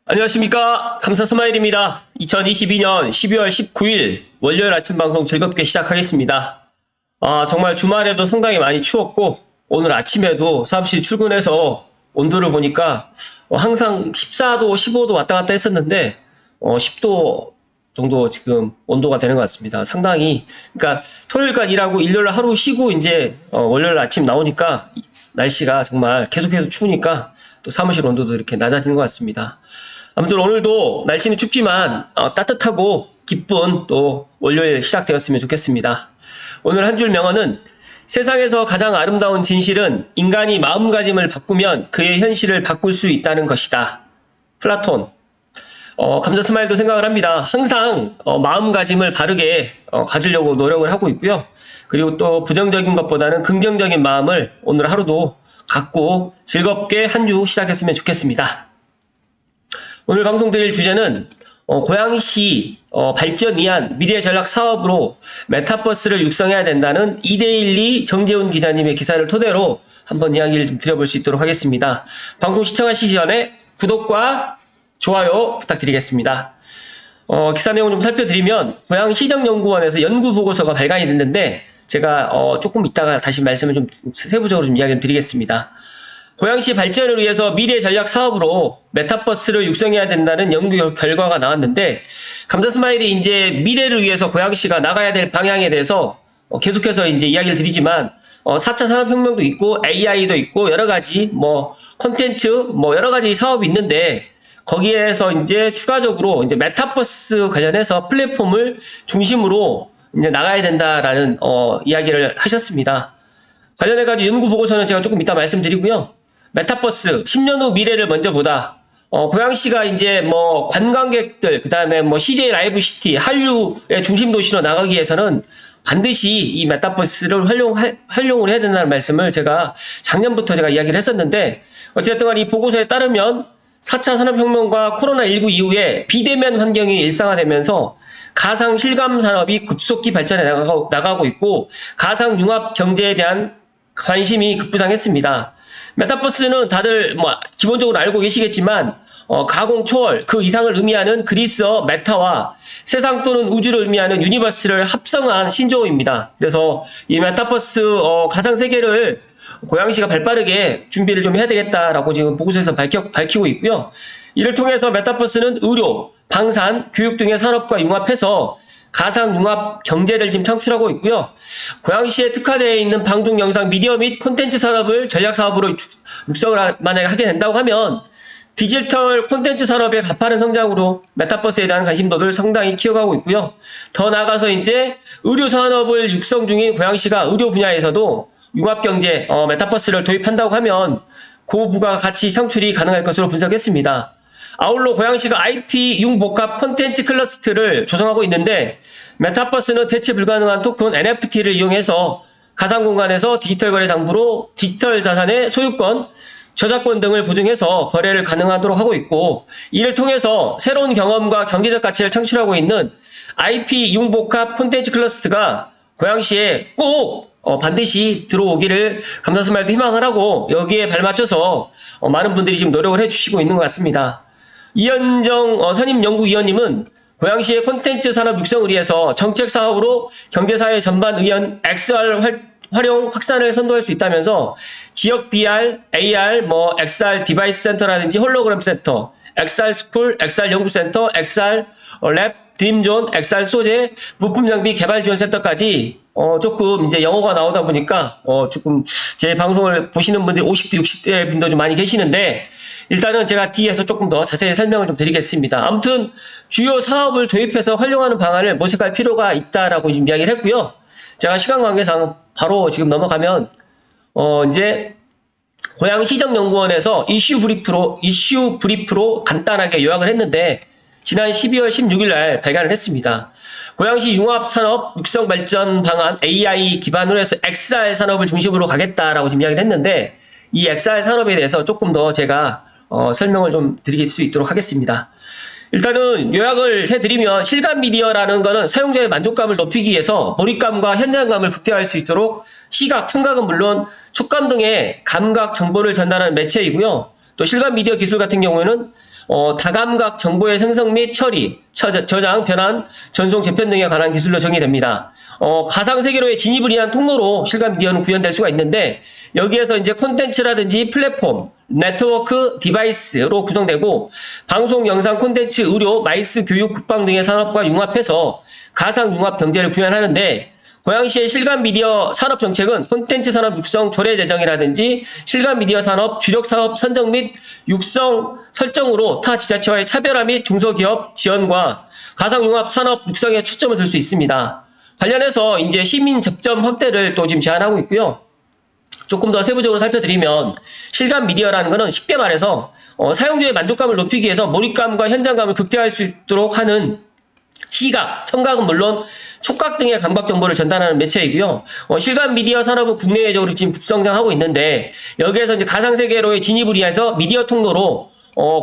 안녕하십니까. 감사스마일입니다. 2022년 12월 19일 월요일 아침 방송 즐겁게 시작하겠습니다. 정말 주말에도 상당히 많이 추웠고 오늘 아침에도 사무실 출근해서 온도를 보니까 항상 14도, 15도 왔다 갔다 했었는데 10도 정도 지금 온도가 되는 것 같습니다. 상당히 그러니까 토요일까지 일하고 일요일 하루 쉬고 이제 월요일 아침 나오니까 날씨가 정말 계속해서 추우니까 또 사무실 온도도 이렇게 낮아지는 것 같습니다. 아무튼 오늘도 날씨는 춥지만 따뜻하고 기쁜 또 월요일 시작되었으면 좋겠습니다. 오늘 한 줄 명언은 세상에서 가장 아름다운 진실은 인간이 마음가짐을 바꾸면 그의 현실을 바꿀 수 있다는 것이다. 플라톤. 감자스마일도 생각을 합니다. 항상 마음가짐을 바르게 가지려고 노력을 하고 있고요. 그리고 또 부정적인 것보다는 긍정적인 마음을 오늘 하루도 갖고 즐겁게 한 주 시작했으면 좋겠습니다. 오늘 방송 드릴 주제는 고양시 발전 위한 미래 전략 사업으로 메타버스를 육성해야 된다는 이데일리 정재훈 기자님의 기사를 토대로 한번 이야기를 좀 드려볼 수 있도록 하겠습니다. 방송 시청하시기 전에 구독과 좋아요 부탁드리겠습니다. 기사 내용 좀 살펴드리면 고양시정연구원에서 연구 보고서가 발간이 됐는데 제가 조금 이따가 다시 말씀을 좀 세부적으로 좀 이야기를 드리겠습니다. 고양시 발전을 위해서 미래 전략 사업으로 메타버스를 육성해야 된다는 연구 결과가 나왔는데 감자스마일이 이제 미래를 위해서 고양시가 나가야 될 방향에 대해서 계속해서 이제 이야기를 드리지만 4차 산업혁명도 있고 AI도 있고 여러 가지 콘텐츠 여러 가지 사업이 있는데 거기에서 이제 추가적으로 이제 메타버스 관련해서 플랫폼을 중심으로 이제 나가야 된다라는 이야기를 하셨습니다. 관련해가지고 연구 보고서는 제가 조금 이따 말씀드리고요. 메타버스 10년 후 미래를 먼저 보다. 고양시가 이제 관광객들 그다음에 CJ 라이브시티 한류의 중심 도시로 나가기 위해서는 반드시 이 메타버스를 활용을 해야 된다는 말씀을 제가 작년부터 제가 이야기를 했었는데 어쨌든 간에 이 보고서에 따르면 4차 산업혁명과 코로나19 이후에 비대면 환경이 일상화되면서 가상 실감 산업이 급속히 발전해 나가고 있고 가상융합 경제에 대한 관심이 급부상했습니다. 메타버스는 다들 기본적으로 알고 계시겠지만 가공 초월 그 이상을 의미하는 그리스어 메타와 세상 또는 우주를 의미하는 유니버스를 합성한 신조어입니다. 그래서 이 메타버스 가상 세계를 고양시가 발빠르게 준비를 좀 해야 되겠다라고 지금 보고서에서 밝히고 있고요. 이를 통해서 메타버스는 의료, 방산, 교육 등의 산업과 융합해서 가상융합 경제를 지금 창출하고 있고요. 고양시에 특화되어 있는 방송, 영상, 미디어 및 콘텐츠 산업을 전략사업으로 육성을 만약에 하게 된다고 하면 디지털 콘텐츠 산업의 가파른 성장으로 메타버스에 대한 관심도를 상당히 키워가고 있고요. 더 나아가서 이제 의료 산업을 육성 중인 고양시가 의료 분야에서도 융합경제, 메타버스를 도입한다고 하면 고부가가치 창출이 가능할 것으로 분석했습니다. 아울러 고양시가 IP 융복합 콘텐츠 클러스터를 조성하고 있는데 메타버스는 대체 불가능한 토큰 NFT를 이용해서 가상공간에서 디지털 거래 장부로 디지털 자산의 소유권, 저작권 등을 보증해서 거래를 가능하도록 하고 있고 이를 통해서 새로운 경험과 경제적 가치를 창출하고 있는 IP 융복합 콘텐츠 클러스터가 고양시에 꼭 반드시 들어오기를 감사스마일도 희망을 하고 여기에 발맞춰서 많은 분들이 지금 노력을 해주시고 있는 것 같습니다. 이현정 선임연구위원님은 고양시의 콘텐츠 산업 육성을 위해서 정책 사업으로 경제사회 전반 의원 XR 활용 확산을 선도할 수 있다면서 지역 BR, AR, XR 디바이스 센터라든지 홀로그램 센터, XR 스쿨, XR 연구센터, XR 랩, 드림존, XR 소재, 부품 장비 개발 지원 센터까지 조금 이제 영어가 나오다 보니까 조금 제 방송을 보시는 분들이 50대, 60대 분도 좀 많이 계시는데 일단은 제가 뒤에서 조금 더 자세히 설명을 좀 드리겠습니다. 아무튼 주요 사업을 도입해서 활용하는 방안을 모색할 필요가 있다라고 지금 이야기를 했고요. 제가 시간 관계상 바로 지금 넘어가면 이제 고양시정연구원에서 이슈 브리프로 간단하게 요약을 했는데 지난 12월 16일 날 발간을 했습니다. 고양시 융합산업 육성 발전 방안 AI 기반으로 해서 XR 산업을 중심으로 가겠다라고 지금 이야기를 했는데 이 XR 산업에 대해서 조금 더 제가 설명을 좀 드릴 수 있도록 하겠습니다. 일단은 요약을 해드리면 실감 미디어라는 거는 사용자의 만족감을 높이기 위해서 몰입감과 현장감을 극대화할 수 있도록 시각, 청각은 물론 촉감 등의 감각 정보를 전달하는 매체이고요. 또 실감 미디어 기술 같은 경우에는 다감각 정보의 생성 및 처리, 저장, 변환, 전송, 재편 등에 관한 기술로 정의됩니다. 가상 세계로의 진입을 위한 통로로 실감 미디어는 구현될 수가 있는데 여기에서 이제 콘텐츠라든지 플랫폼, 네트워크, 디바이스로 구성되고 방송, 영상, 콘텐츠, 의료, 마이스, 교육, 국방 등의 산업과 융합해서 가상 융합 경제를 구현하는데 고양시의 실감 미디어 산업 정책은 콘텐츠 산업 육성 조례 제정이라든지 실감 미디어 산업 주력 사업 선정 및 육성 설정으로 타 지자체와의 차별화 및 중소기업 지원과 가상 융합 산업 육성에 초점을 둘 수 있습니다. 관련해서 이제 시민 접점 확대를 또 지금 제안하고 있고요. 조금 더 세부적으로 살펴드리면 실감 미디어라는 것은 쉽게 말해서 사용자의 만족감을 높이기 위해서 몰입감과 현장감을 극대화할 수 있도록 하는 시각, 청각은 물론 촉각 등의 감각 정보를 전달하는 매체이고요. 실감 미디어 산업은 국내적으로 지금 급성장하고 있는데 여기에서 이제 가상세계로의 진입을 위해서 미디어 통로로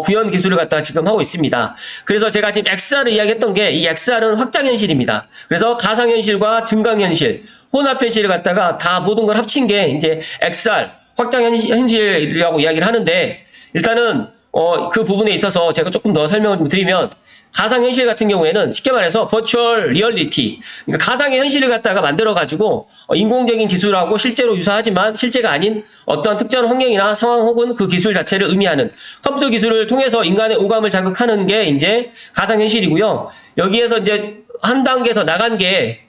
구현 기술을 갖다가 지금 하고 있습니다. 그래서 제가 지금 XR을 이야기했던 게 이 XR은 확장현실입니다. 그래서 가상현실과 증강현실, 혼합현실을 갖다가 다 모든 걸 합친 게 이제 XR, 확장현실이라고 이야기를 하는데 일단은 그 부분에 있어서 제가 조금 더 설명을 좀 드리면 가상현실 같은 경우에는 쉽게 말해서 버추얼 리얼리티, 그러니까 가상의 현실을 갖다가 만들어가지고 인공적인 기술하고 실제로 유사하지만 실제가 아닌 어떠한 특정 환경이나 상황 혹은 그 기술 자체를 의미하는 컴퓨터 기술을 통해서 인간의 오감을 자극하는 게 이제 가상현실이고요. 여기에서 이제 한 단계 더 나간 게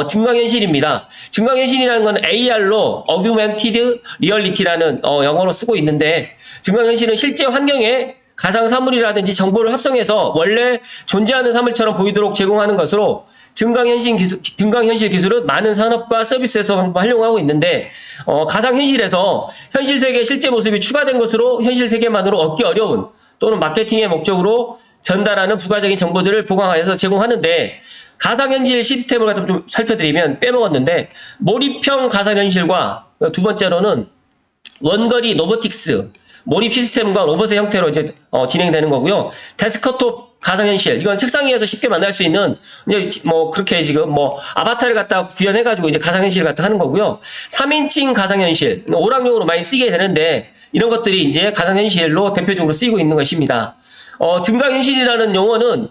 증강현실입니다. 증강현실이라는 건 AR로 Augmented Reality라는 영어로 쓰고 있는데 증강현실은 실제 환경에 가상 사물이라든지 정보를 합성해서 원래 존재하는 사물처럼 보이도록 제공하는 것으로 증강현실 기술은 많은 산업과 서비스에서 활용하고 있는데 가상현실에서 현실 세계의 실제 모습이 추가된 것으로 현실 세계만으로 얻기 어려운 또는 마케팅의 목적으로 전달하는 부가적인 정보들을 보강하여서 제공하는데 가상현실 시스템을 갖다 좀 살펴드리면 빼먹었는데 몰입형 가상현실과 두 번째로는 원거리 로보틱스 몰입 시스템과 로봇의 형태로 이제 진행되는 거고요. 데스크톱 가상현실 이건 책상 위에서 쉽게 만날 수 있는 이제 뭐 그렇게 지금 뭐 아바타를 갖다 구현해가지고 이제 가상현실을 갖다 하는 거고요. 3인칭 가상현실 오락용으로 많이 쓰게 되는데 이런 것들이 이제 가상현실로 대표적으로 쓰이고 있는 것입니다. 증강현실이라는 용어는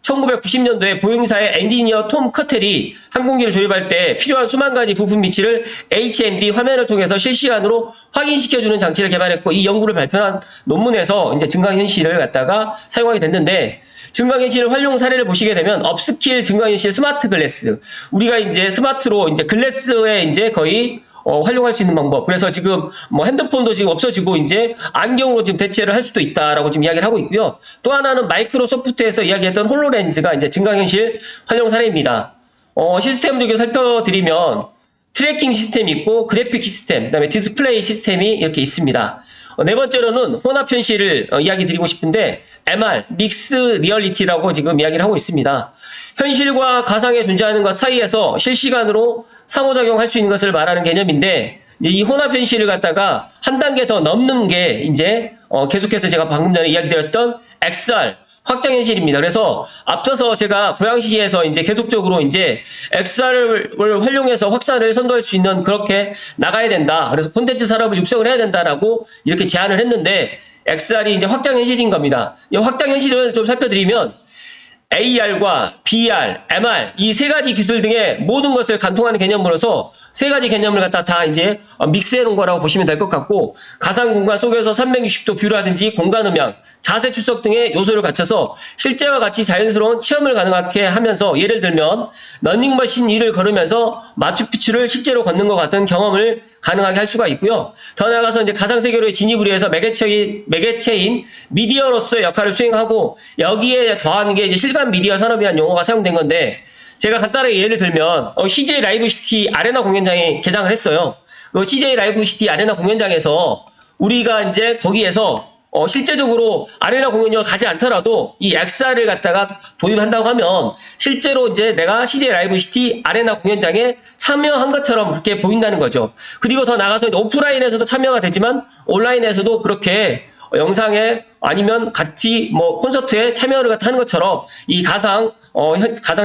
1990년도에 보잉사의 엔지니어 톰 커텔이 항공기를 조립할 때 필요한 수만 가지 부품 위치를 HMD 화면을 통해서 실시간으로 확인시켜주는 장치를 개발했고 이 연구를 발표한 논문에서 이제 증강현실을 갖다가 사용하게 됐는데 증강현실 활용 사례를 보시게 되면 업스킬 증강현실 스마트 글래스 우리가 이제 스마트로 이제 글래스에 이제 거의 활용할 수 있는 방법. 그래서 지금 뭐 핸드폰도 지금 없어지고 이제 안경으로 지금 대체를 할 수도 있다라고 지금 이야기를 하고 있고요. 또 하나는 마이크로소프트에서 이야기했던 홀로렌즈가 이제 증강현실 활용 사례입니다. 시스템 쪽에 살펴드리면 트래킹 시스템이 있고 그래픽 시스템, 그다음에 디스플레이 시스템이 이렇게 있습니다. 네 번째로는 혼합현실을 이야기 드리고 싶은데 MR, 믹스 리얼리티라고 지금 이야기를 하고 있습니다. 현실과 가상에 존재하는 것 사이에서 실시간으로 상호작용할 수 있는 것을 말하는 개념인데 이제 이 혼합현실을 갖다가 한 단계 더 넘는 게 이제 계속해서 제가 방금 전에 이야기 드렸던 XR 확장현실입니다. 그래서 앞서서 제가 고양시에서 이제 계속적으로 이제 XR을 활용해서 확산을 선도할 수 있는 그렇게 나가야 된다. 그래서 콘텐츠 산업을 육성을 해야 된다라고 이렇게 제안을 했는데 XR이 이제 확장현실인 겁니다. 이 확장현실을 좀 살펴드리면 AR과 VR, MR 이 세 가지 기술 등의 모든 것을 관통하는 개념으로서 세 가지 개념을 갖다 다 이제 믹스해 놓은 거라고 보시면 될 것 같고 가상 공간 속에서 360도 뷰라든지 공간 음향, 자세 추적 등의 요소를 갖춰서 실제와 같이 자연스러운 체험을 가능하게 하면서 예를 들면 러닝머신 위를 걸으면서 마추픽추를 실제로 걷는 것 같은 경험을 가능하게 할 수가 있고요. 더 나아가서 이제 가상세계로의 진입을 위해서 매개체인 미디어로서의 역할을 수행하고 여기에 더하는 게 이제 실감 미디어 산업이라는 용어가 사용된 건데 제가 간단하게 예를 들면 CJ 라이브 시티 아레나 공연장에 개장을 했어요. CJ 라이브 시티 아레나 공연장에서 우리가 이제 거기에서 실제적으로 아레나 공연장을 가지 않더라도 이 XR을 갖다가 도입한다고 하면 실제로 이제 내가 CJ 라이브 시티 아레나 공연장에 참여한 것처럼 그렇게 보인다는 거죠. 그리고 더 나가서 오프라인에서도 참여가 되지만 온라인에서도 그렇게 영상에 아니면 같이 뭐 콘서트에 참여를 갖다 하는 것처럼 이 가상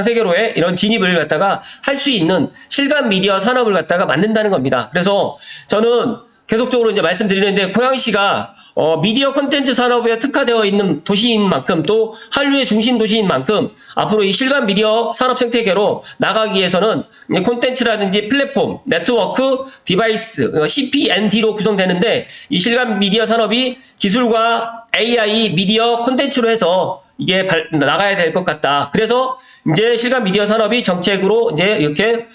세계로의 이런 진입을 갖다가 할 수 있는 실감 미디어 산업을 갖다가 만든다는 겁니다. 그래서 저는 계속적으로 이제 말씀드리는데, 고양시가 미디어 콘텐츠 산업에 특화되어 있는 도시인 만큼, 또 한류의 중심 도시인 만큼 앞으로 이 실감 미디어 산업 생태계로 나가기 위해서는 이제 콘텐츠라든지 플랫폼, 네트워크, 디바이스, CPND로 구성되는데, 이 실감 미디어 산업이 기술과 AI, 미디어 콘텐츠로 해서 이게 나가야 될 것 같다. 그래서 이제 실감 미디어 산업이 정책으로 이제 이렇게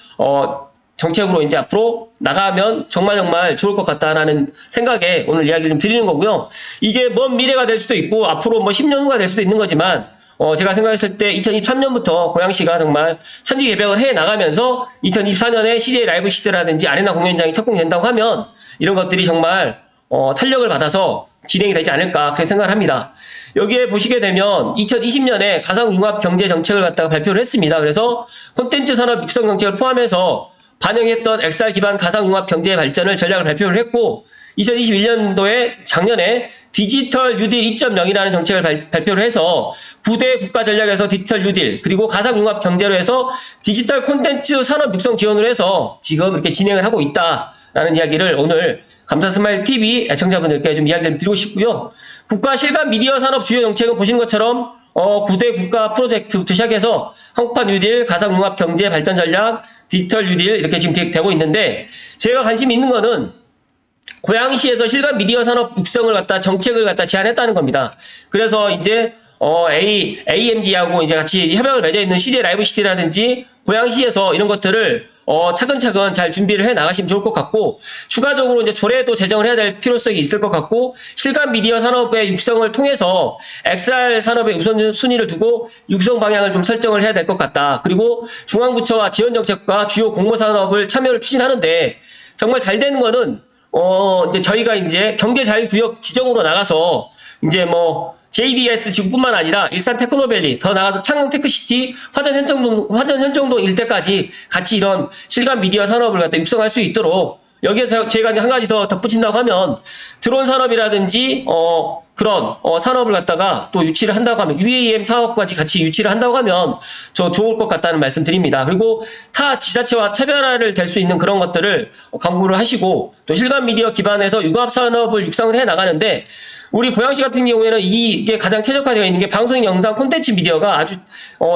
정책으로 이제 앞으로 나가면 정말 좋을 것 같다라는 생각에 오늘 이야기를 좀 드리는 거고요. 이게 먼 미래가 될 수도 있고 앞으로 뭐 10년 후가 될 수도 있는 거지만 제가 생각했을 때 2023년부터 고양시가 정말 천지 개벽을 해 나가면서 2024년에 CJ 라이브 시대라든지 아레나 공연장이 착공된다고 하면 이런 것들이 정말 탄력을 받아서 진행이 되지 않을까 그렇게 생각을 합니다. 여기에 보시게 되면 2020년에 가상융합 경제 정책을 갖다가 발표를 했습니다. 그래서 콘텐츠 산업 육성 정책을 포함해서 반영했던 XR 기반 가상융합 경제의 발전을 전략을 발표를 했고 2021년도에 작년에 디지털 뉴딜 2.0이라는 정책을 발표를 해서 9대 국가 전략에서 디지털 뉴딜 그리고 가상융합 경제로 해서 디지털 콘텐츠 산업 육성 지원을 해서 지금 이렇게 진행을 하고 있다라는 이야기를 오늘 감사스마일 TV 애청자분들께 좀 이야기를 드리고 싶고요. 국가 실감 미디어 산업 주요 정책은 보시는 것처럼 9대 국가 프로젝트부터 시작해서 한국판 뉴딜, 가상융합 경제 발전 전략, 디지털 뉴딜 이렇게 지금 되고 있는데 제가 관심 있는 거는 고양시에서 실감 미디어 산업 육성을 갖다 정책을 갖다 제안했다는 겁니다. 그래서 이제 AMG하고 이제 같이 협약을 맺어 있는 CJ 라이브 시티라든지 고양시에서 이런 것들을 차근차근 잘 준비를 해 나가시면 좋을 것 같고 추가적으로 이제 조례도 제정을 해야 될 필요성이 있을 것 같고 실감 미디어 산업의 육성을 통해서 XR 산업의 우선순위를 두고 육성 방향을 좀 설정을 해야 될 것 같다. 그리고 중앙부처와 지원정책과 주요 공모산업을 참여를 추진하는데 정말 잘 되는 거는 이제 저희가 이제 경제자유구역 지정으로 나가서 이제 뭐 JDS 지구뿐만 아니라 일산 테크노밸리 더 나가서 창녕 테크시티 화전 현정동 일대까지 같이 이런 실감 미디어 산업을 갖다 육성할 수 있도록 여기에서 제가 이제 한 가지 더 덧붙인다고 하면 드론 산업이라든지 그런 산업을 갖다가 또 유치를 한다고 하면 UAM 사업까지 같이 유치를 한다고 하면 좋을 것 같다는 말씀 드립니다. 그리고 타 지자체와 차별화를 될 수 있는 그런 것들을 강구를 하시고 또 실감 미디어 기반에서 융합 산업을 육성을 해 나가는데 우리 고양시 같은 경우에는 이게 가장 최적화되어 있는 게 방송 영상 콘텐츠 미디어가 아주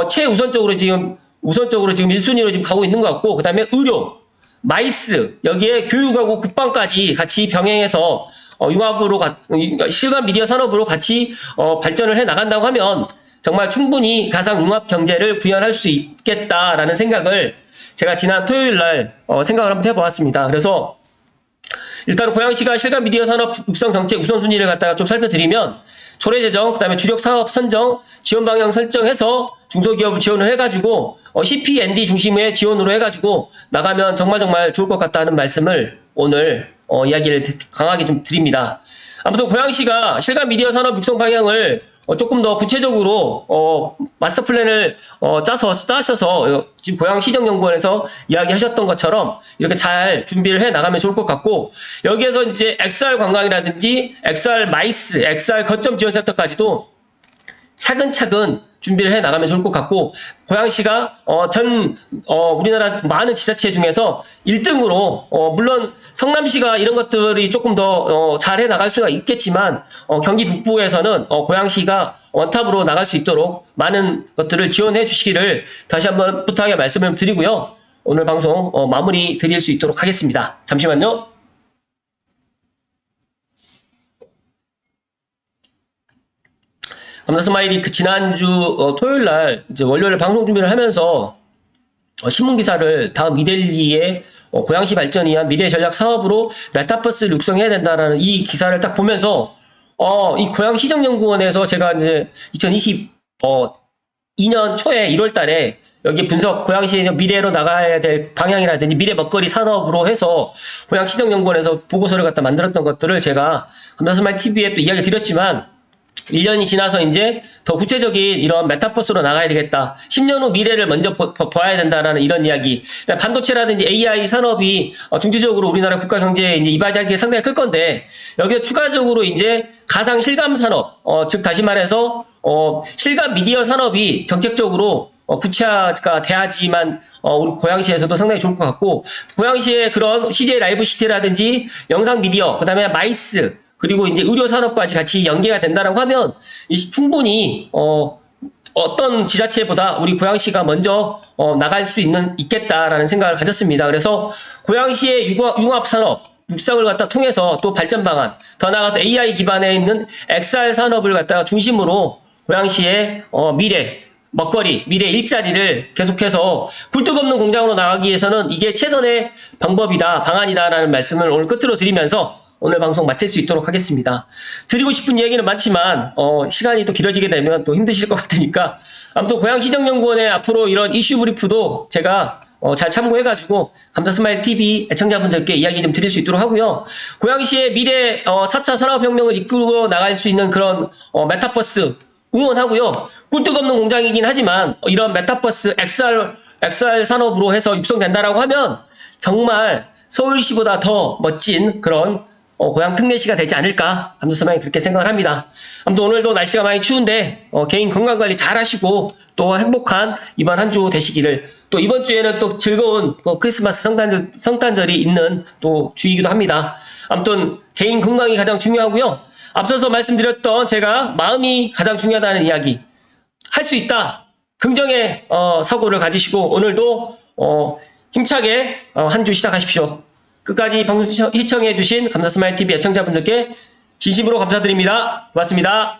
최우선적으로 지금 1순위로 지금 가고 있는 것 같고 그다음에 의료, 마이스 여기에 교육하고 국방까지 같이 병행해서 융합으로 실감 미디어 산업으로 같이 발전을 해 나간다고 하면 정말 충분히 가상 융합 경제를 구현할 수 있겠다라는 생각을 제가 지난 토요일 날 생각을 한번 해보았습니다. 그래서 일단 고양시가 실감 미디어 산업 육성 정책 우선순위를 갖다가 좀 살펴드리면 조례 제정, 그다음에 주력 사업 선정, 지원 방향 설정해서 중소기업을 지원을 해가지고 CPND 중심의 지원으로 해가지고 나가면 정말 좋을 것 같다는 말씀을 오늘 이야기를 강하게 좀 드립니다. 아무튼 고양시가 실감 미디어 산업 육성 방향을 조금 더 구체적으로 마스터 플랜을 짜셔서 지금 고양시정연구원에서 이야기하셨던 것처럼 이렇게 잘 준비를 해 나가면 좋을 것 같고 여기에서 이제 XR 관광이라든지 XR 마이스, XR 거점 지원센터까지도 차근차근 준비를 해 나가면 좋을 것 같고 고양시가 우리나라 많은 지자체 중에서 1등으로 물론 성남시가 이런 것들이 조금 더 잘 해 나갈 수가 있겠지만 경기 북부에서는 고양시가 원탑으로 나갈 수 있도록 많은 것들을 지원해 주시기를 다시 한번 부탁의 말씀을 드리고요. 오늘 방송 마무리 드릴 수 있도록 하겠습니다. 잠시만요. 감사스마일이 지난주 토요일 날 이제 월요일 방송 준비를 하면서 신문 기사를 다음 이데일리의 고양시 발전을 위한 미래 전략 사업으로 메타버스를 육성해야 된다라는 이 기사를 딱 보면서 이 고양시정연구원에서 제가 이제 2022년 초에 1월 달에 여기 분석 고양시의 미래로 나가야 될 방향이라든지 미래 먹거리 산업으로 해서 고양시정연구원에서 보고서를 갖다 만들었던 것들을 제가 감사스마일 TV에 또 이야기 드렸지만 1년이 지나서 이제 더 구체적인 이런 메타버스로 나가야 되겠다. 10년 후 미래를 먼저 봐야 된다라는 이런 이야기. 반도체라든지 AI 산업이 중추적으로 우리나라 국가 경제에 이제 이바지하기에 상당히 클 건데 여기에 추가적으로 이제 가상 실감 산업, 즉 다시 말해서 실감 미디어 산업이 정책적으로 구체화가 돼야지만 우리 고양시에서도 상당히 좋을 것 같고, 고양시의 그런 CJ 라이브 시티라든지 영상 미디어, 그다음에 마이스, 그리고 이제 의료 산업까지 같이 연계가 된다라고 하면 충분히 어떤 지자체보다 우리 고양시가 먼저 나갈 수 있겠다라는 생각을 가졌습니다. 그래서 고양시의 융합 산업, 육상을 갖다 통해서 또 발전 방안, 더 나아가서 AI 기반에 있는 XR 산업을 갖다가 중심으로 고양시의 미래, 먹거리, 미래 일자리를 계속해서 굴뚝 없는 공장으로 나가기 위해서는 이게 최선의 방법이다, 방안이다라는 말씀을 오늘 끝으로 드리면서 오늘 방송 마칠 수 있도록 하겠습니다. 드리고 싶은 얘기는 많지만 시간이 또 길어지게 되면 또 힘드실 것 같으니까, 아무튼 고양시정연구원의 앞으로 이런 이슈 브리프도 제가 잘 참고해가지고 감사스마일 TV 애청자분들께 이야기 좀 드릴 수 있도록 하고요. 고양시의 미래 4차 산업혁명을 이끌고 나갈 수 있는 그런 메타버스 응원하고요. 꿀뚝 없는 공장이긴 하지만 이런 메타버스 XR 산업으로 해서 육성된다라고 하면 정말 서울시보다 더 멋진 그런 고양 특례시가 되지 않을까, 감사스마일 그렇게 생각을 합니다. 아무튼 오늘도 날씨가 많이 추운데 개인 건강관리 잘 하시고 또 행복한 이번 한 주 되시기를, 또 이번 주에는 또 즐거운 크리스마스 성탄절이 있는 또 주이기도 합니다. 아무튼 개인 건강이 가장 중요하고요. 앞서서 말씀드렸던 제가 마음이 가장 중요하다는 이야기, 할 수 있다, 긍정의 사고를 가지시고 오늘도 힘차게 한 주 시작하십시오. 끝까지 방송 시청해주신 감사스마일TV 애청자분들께 진심으로 감사드립니다. 고맙습니다.